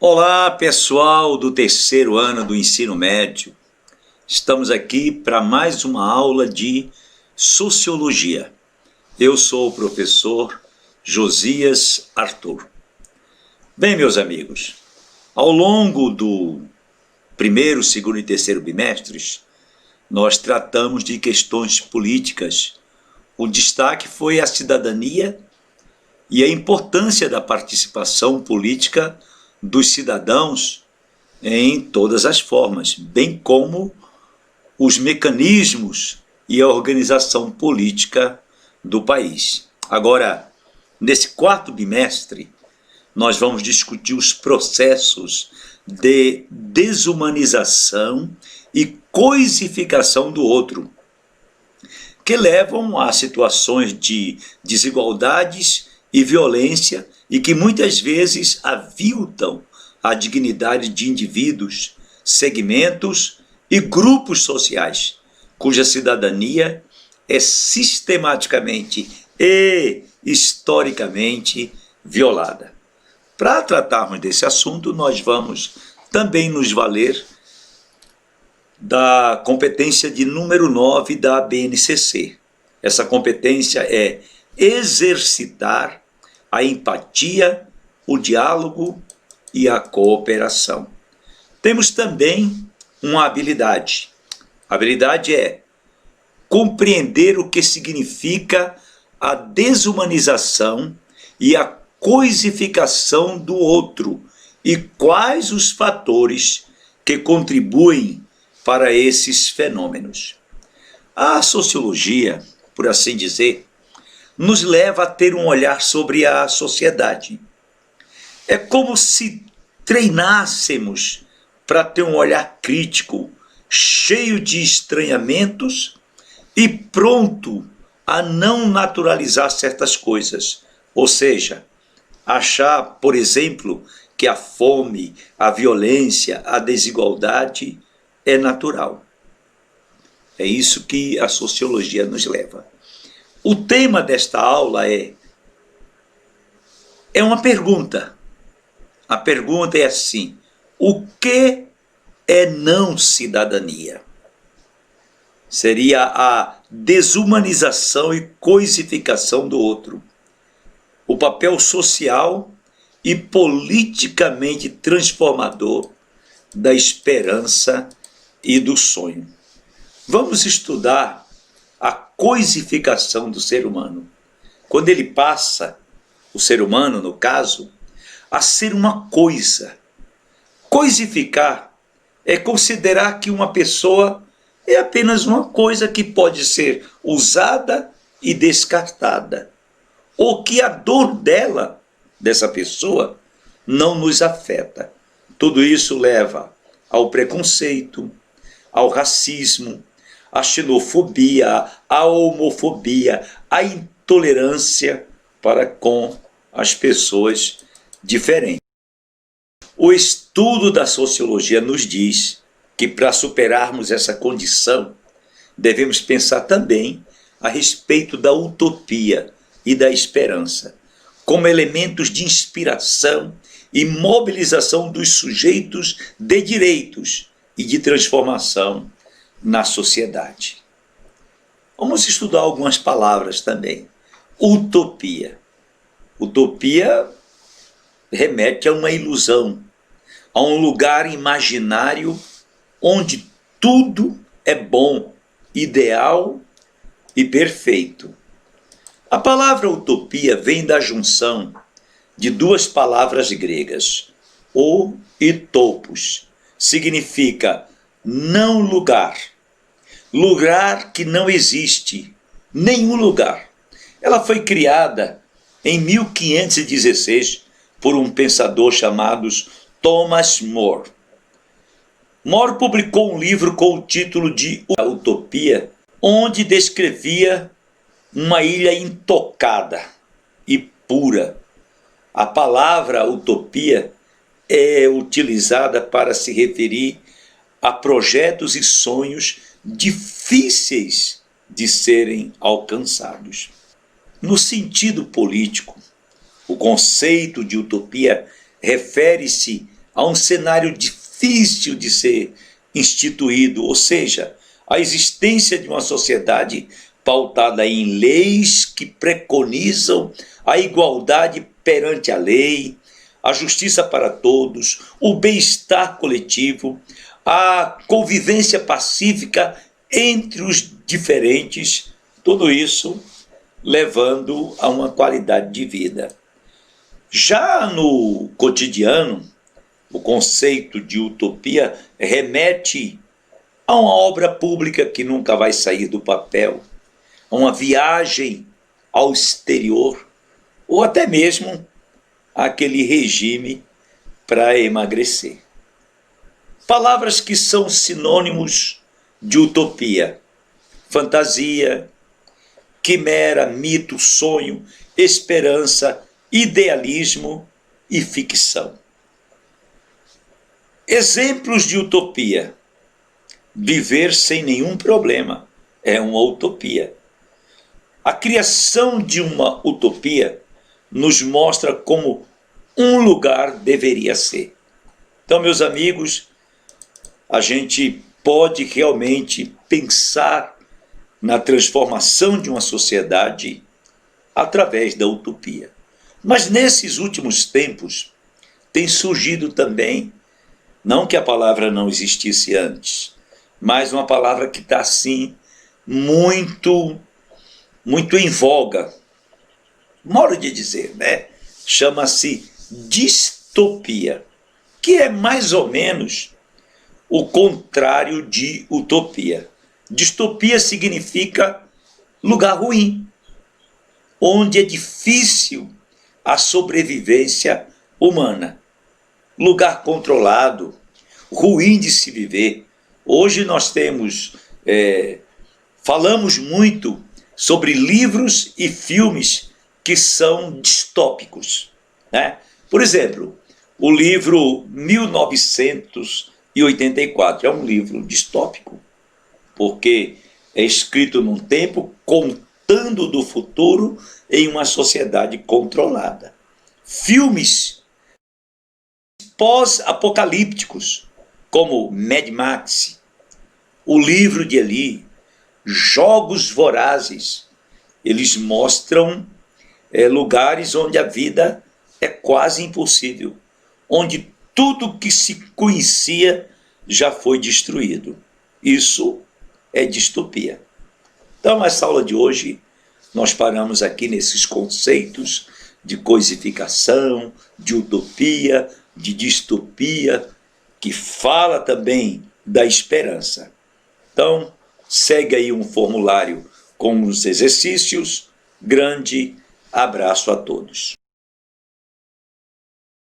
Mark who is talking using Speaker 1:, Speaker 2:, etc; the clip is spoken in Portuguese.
Speaker 1: Olá, pessoal do terceiro ano do ensino médio. Estamos aqui para mais uma aula de Sociologia. Eu sou o professor Josias Arthur. Bem, meus amigos, ao longo do primeiro, segundo e terceiro bimestres, nós tratamos de questões políticas. O destaque foi a cidadania e a importância da participação política dos cidadãos em todas as formas, bem como os mecanismos e a organização política do país. Agora, nesse quarto bimestre, nós vamos discutir os processos de desumanização e coisificação do outro, que levam a situações de desigualdades e violência e que muitas vezes aviltam a dignidade de indivíduos, segmentos e grupos sociais, cuja cidadania é sistematicamente e historicamente violada. Para tratarmos desse assunto, nós vamos também nos valer da competência de número 9 da BNCC. Essa competência é exercitar a empatia, o diálogo e a cooperação. Temos também uma habilidade. A habilidade é compreender o que significa a desumanização e a coisificação do outro e quais os fatores que contribuem para esses fenômenos. A sociologia, por assim dizer, nos leva a ter um olhar sobre a sociedade. É como se treinássemos para ter um olhar crítico, cheio de estranhamentos e pronto a não naturalizar certas coisas. Ou seja, achar, por exemplo, que a fome, a violência, a desigualdade é natural. É isso que a sociologia nos leva. O tema desta aula é uma pergunta. A pergunta é assim: o que é não cidadania? Seria a desumanização e coisificação do outro. O papel social e politicamente transformador da esperança e do sonho. Vamos estudar a coisificação do ser humano. Quando ele passa, o ser humano, no caso, a ser uma coisa. Coisificar é considerar que uma pessoa é apenas uma coisa que pode ser usada e descartada, ou que a dor dessa pessoa, não nos afeta. Tudo isso leva ao preconceito, ao racismo, à xenofobia, à homofobia, à intolerância para com as pessoas diferentes. O estudo da sociologia nos diz que para superarmos essa condição, devemos pensar também a respeito da utopia e da esperança, como elementos de inspiração e mobilização dos sujeitos de direitos e de transformação na sociedade. Vamos estudar algumas palavras também. Utopia. Utopia remete a uma ilusão, a um lugar imaginário onde tudo é bom, ideal e perfeito. A palavra utopia vem da junção de duas palavras gregas, o e topos. Significa não lugar, lugar que não existe, nenhum lugar. Ela foi criada em 1516 por um pensador chamado Thomas More. More publicou um livro com o título de Utopia, onde descrevia uma ilha intocada e pura. A palavra utopia é utilizada para se referir a projetos e sonhos difíceis de serem alcançados. No sentido político, o conceito de utopia refere-se a um cenário difícil de ser instituído, ou seja, a existência de uma sociedade pautada em leis que preconizam a igualdade perante a lei, a justiça para todos, o bem-estar coletivo, a convivência pacífica entre os diferentes, tudo isso levando a uma qualidade de vida. Já no cotidiano, o conceito de utopia remete a uma obra pública que nunca vai sair do papel, a uma viagem ao exterior, ou até mesmo aquele regime para emagrecer. Palavras que são sinônimos de utopia: fantasia, quimera, mito, sonho, esperança, idealismo e ficção. Exemplos de utopia: viver sem nenhum problema é uma utopia. A criação de uma utopia nos mostra como um lugar deveria ser. Então, meus amigos, a gente pode realmente pensar na transformação de uma sociedade através da utopia. Mas nesses últimos tempos tem surgido também, não que a palavra não existisse antes, mas uma palavra que está assim muito em voga, modo de dizer, né? Chama-se distopia, que é mais ou menos o contrário de utopia. Distopia significa lugar ruim, onde é difícil a sobrevivência humana. Lugar controlado, ruim de se viver. Hoje nós falamos muito sobre livros e filmes que são distópicos, né? Por exemplo, o livro 1984 é um livro distópico, porque é escrito num tempo contando do futuro em uma sociedade controlada. Filmes pós-apocalípticos, como Mad Max, O Livro de Eli, Jogos Vorazes, eles mostram lugares onde a vida é quase impossível, onde tudo que se conhecia já foi destruído. Isso é distopia. Então, nessa aula de hoje, nós paramos aqui nesses conceitos de coisificação, de utopia, de distopia, que fala também da esperança. Então, segue aí um formulário com os exercícios. Grande abraço a todos.